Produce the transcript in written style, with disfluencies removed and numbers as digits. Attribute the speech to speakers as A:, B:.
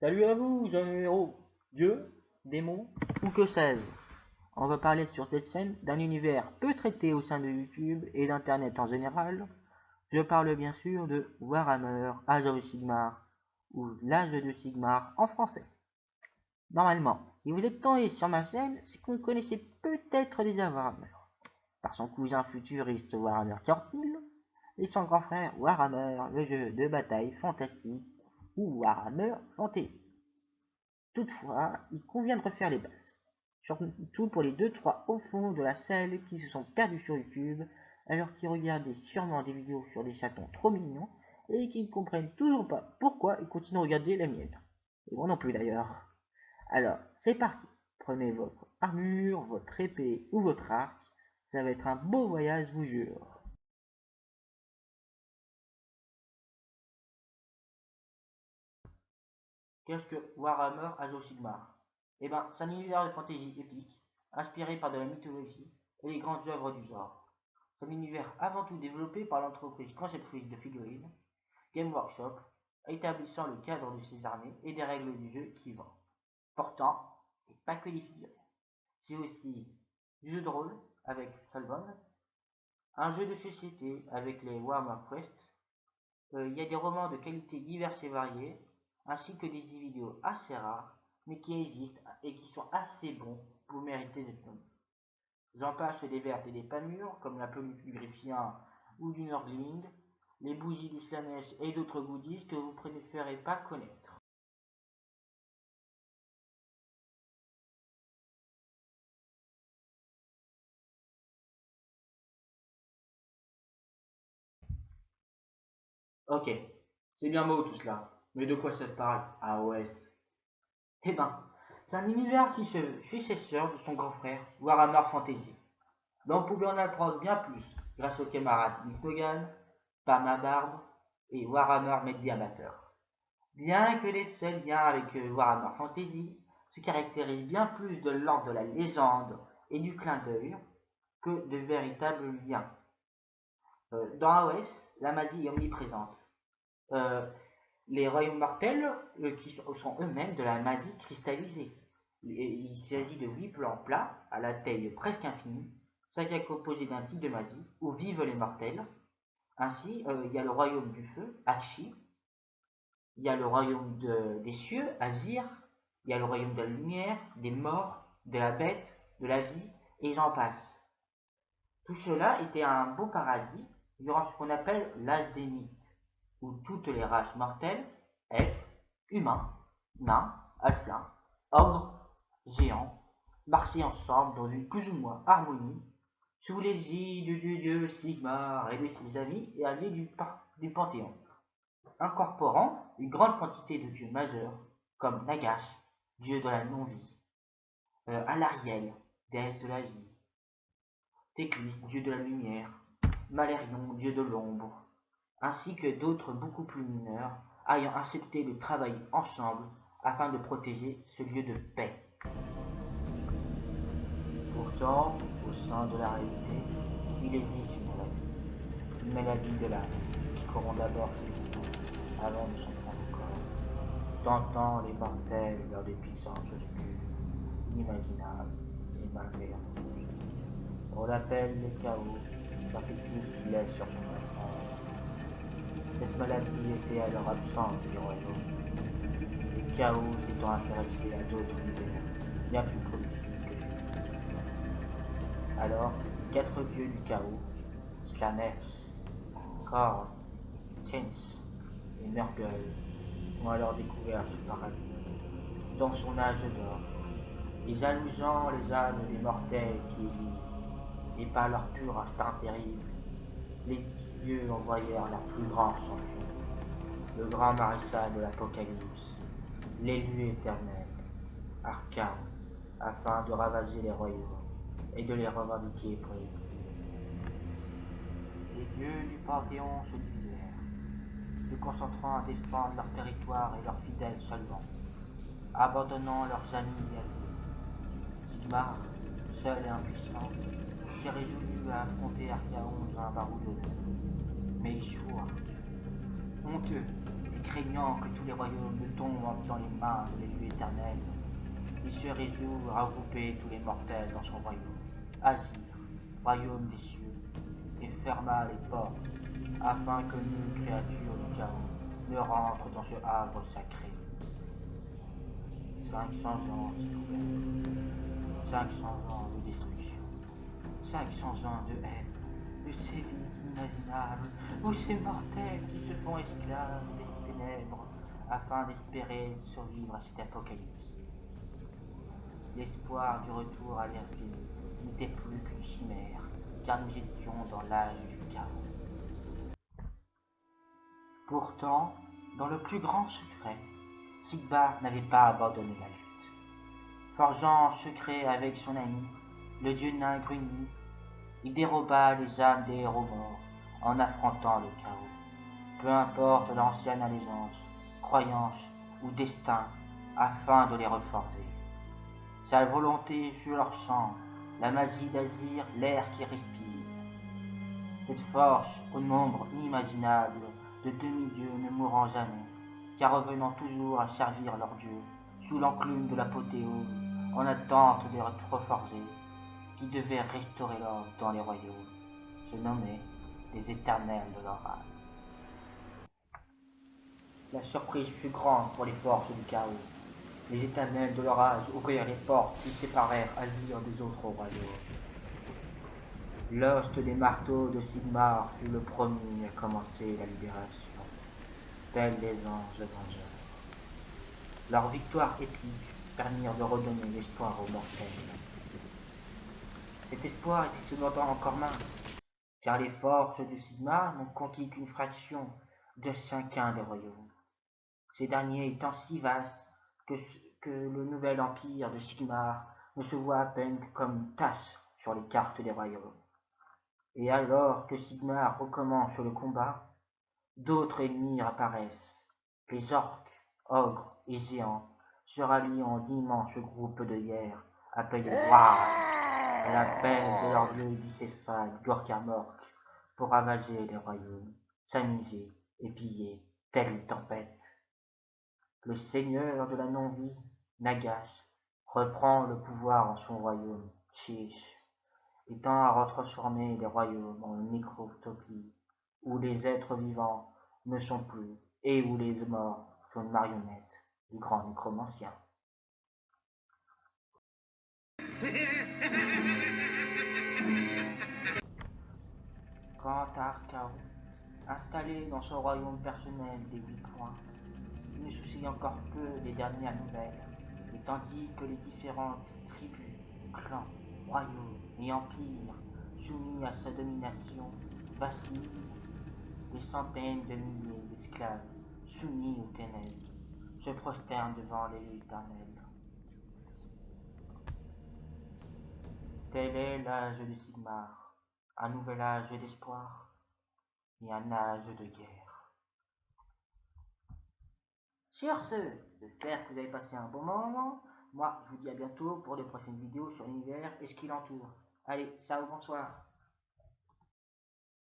A: Salut à vous, jeunes héros, dieu, démon ou que sais-je. On va parler sur cette scène d'un univers peu traité au sein de YouTube et d'Internet en général. Je parle bien sûr de Warhammer Age of Sigmar ou l'âge de Sigmar en français. Normalement, si vous êtes tombé sur ma chaîne, c'est que vous connaissez peut-être déjà Warhammer, par son cousin futuriste Warhammer 40 000 et son grand frère Warhammer, le jeu de bataille fantastique ou Warhammer Fantasy. Toutefois, il convient de refaire les bases, surtout pour les 2-3 au fond de la salle qui se sont perdus sur YouTube alors qu'ils regardaient sûrement des vidéos sur des chatons trop mignons et qui ne comprennent toujours pas pourquoi ils continuent à regarder la mienne. Et moi non plus d'ailleurs. Alors, c'est parti. Prenez votre armure, votre épée ou votre arc. Ça va être un beau voyage, je vous jure. Qu'est-ce que Warhammer Age of Sigmar? Eh ben, c'est un univers de fantasy épique, inspiré par de la mythologie et les grandes œuvres du genre. C'est un univers avant tout développé par l'entreprise conceptrice de figurines, Game Workshop, établissant le cadre de ses armées et des règles du jeu qui vont. Pourtant, c'est pas que les figurines. C'est aussi du jeu de rôle avec Solvon, un jeu de société avec les Warhammer Quest. Il y a des romans de qualité diverses et variées, ainsi que des vidéos assez rares, mais qui existent et qui sont assez bons pour mériter d'être nommés. J'en passe des vertes et des pas mûres, comme la peluche du Griffien ou du Nordling, les bougies du Slanesh et d'autres goodies que vous préférez pas connaître. Ok, c'est bien beau tout cela, mais de quoi ça te parle, AOS? Eh ben, c'est un univers qui se successeur de son grand frère, Warhammer Fantasy. Donc vous pouvez en apprendre bien plus grâce aux camarades Mythogan, Barbe et Warhammer Media Amateur. Bien que les seuls liens avec Warhammer Fantasy se caractérisent bien plus de l'ordre de la légende et du clin d'œil que de véritables liens. Dans AOS, la magie est omniprésente. Euh, les royaumes mortels qui sont eux-mêmes de la magie cristallisée. Il s'agit de 8 plans plats à la taille presque infinie, chacun composé d'un type de magie où vivent les mortels. Ainsi, il y a le royaume du feu, Hachi, il y a le royaume des cieux, Azir, il y a le royaume de la lumière, des morts, de la bête, de la vie, et j'en passe. Tout cela était un beau paradis durant ce qu'on appelle l'âge des mythes, où toutes les races mortelles, elfes, humains, nains, halflins, ogres, géants, marchaient ensemble dans une plus ou moins harmonie, sous l'égide du dieu Sigmar et de ses amis et alliés du Panthéon, incorporant une grande quantité de dieux majeurs, comme Nagash, dieu de la non-vie, Alariel, déesse de la vie, Teclis, dieu de la lumière, Malérion, dieu de l'ombre, ainsi que d'autres beaucoup plus mineurs, ayant accepté de travailler ensemble afin de protéger ce lieu de paix. Pourtant, au sein de la réalité, il existe une maladie de l'âme qui corrompt d'abord ses sens avant de s'en prendre au corps, tentant les mortels vers des puissances obscures, inimaginables et malveillantes. On l'appelle le chaos, par cette lutte qu'il laisse sur son passage. Cette maladie était alors absente du royaume, le chaos s'étant intéressé à d'autres univers bien plus prolifiques que lui. Alors, les 4 dieux du chaos, Slanesh, Korn, Sins et Nurgle, ont alors découvert ce paradis, dans son âge d'or, les jalousant les âmes des mortels qui y vivent, et par leur pur instinct terrible, les dieux envoyèrent leur plus grand champion, le grand maréchal de l'Apocalypse, l'élu éternel, Arcane, afin de ravager les royaumes et de les revendiquer pour les Les dieux du Panthéon se divisèrent, se concentrant à défendre leur territoire et leurs fidèles seulement, abandonnant leurs amis et alliés. Sigmar, seul et impuissant, s'est résolu à affronter Archaon dans un baroud de mais échoua. Honteux, craignant que tous les royaumes ne tombent dans les mains de l'élu éternel, il se résout à regrouper tous les mortels dans son royaume, Azir, royaume des cieux, et ferma les portes, afin que nulle créature du chaos ne rentre dans ce havre sacré. 500 ans s'écoulèrent, 500 ans de destruction, 500 ans de haine, de sévices inimaginables, où ces mortels qui se font esclaves des ténèbres, afin d'espérer survivre à cet apocalypse. L'espoir du retour à l'ère infinite n'était plus qu'une chimère, car nous étions dans l'âge du chaos. Pourtant, dans le plus grand secret, Sigmar n'avait pas abandonné la lutte. Forgeant en secret avec son ami, le dieu nain Gruni, il déroba les âmes des héros morts en affrontant le chaos. Peu importe l'ancienne allégeance, croyance ou destin, afin de les reforger. Sa volonté fut leur sang, la magie d'Azir, l'air qui respire. Cette force, au nombre inimaginable de demi-dieux ne mourant jamais, car revenant toujours à servir leur dieu, sous l'enclume de l'apothéose, en attente des reforgés, qui devaient restaurer l'ordre dans les royaumes, se nommaient les éternels de leur âge. La surprise fut grande pour les forces du chaos. Les éternels de leur âge ouvrirent les portes qui séparèrent Azir des autres royaumes. L'host des marteaux de Sigmar fut le premier à commencer la libération, tels les anges vengeurs. Leur victoire épique permirent de redonner l'espoir aux mortels. Cet espoir était cependant encore mince, car les forces de Sigmar n'ont conquis qu'une fraction de chacun des royaumes. Ces derniers étant si vastes que le nouvel empire de Sigmar ne se voit à peine comme une tache sur les cartes des royaumes. Et alors que Sigmar recommence le combat, d'autres ennemis apparaissent. Les orques, ogres et géants se rallient en d'immenses groupes de guerre, appelés Wrath, à l'appel de leur dieu bicéphale Gorkamork, pour ravager les royaumes, s'amuser et piller, telle une tempête. Le seigneur de la non-vie, Nagash, reprend le pouvoir en son royaume, Chish, et tend à retransformer les royaumes en une microtopie, où les êtres vivants ne sont plus, et où les morts sont une marionnette du grand nécromancien. Quant à Archaon, installé dans son royaume personnel des 8 points, il ne soucie encore peu des dernières nouvelles, et tandis que les différentes tribus, clans, royaumes et empires soumis à sa domination vacillent, des centaines de milliers d'esclaves soumis aux ténèbres se prosternent devant l'élu éternel. Tel est l'âge de Sigmar, un nouvel âge d'espoir et un âge de guerre. Sur ce, j'espère que vous avez passé un bon moment. Moi, je vous dis à bientôt pour de prochaines vidéos sur l'univers et ce qui l'entoure. Allez, ciao, bonsoir.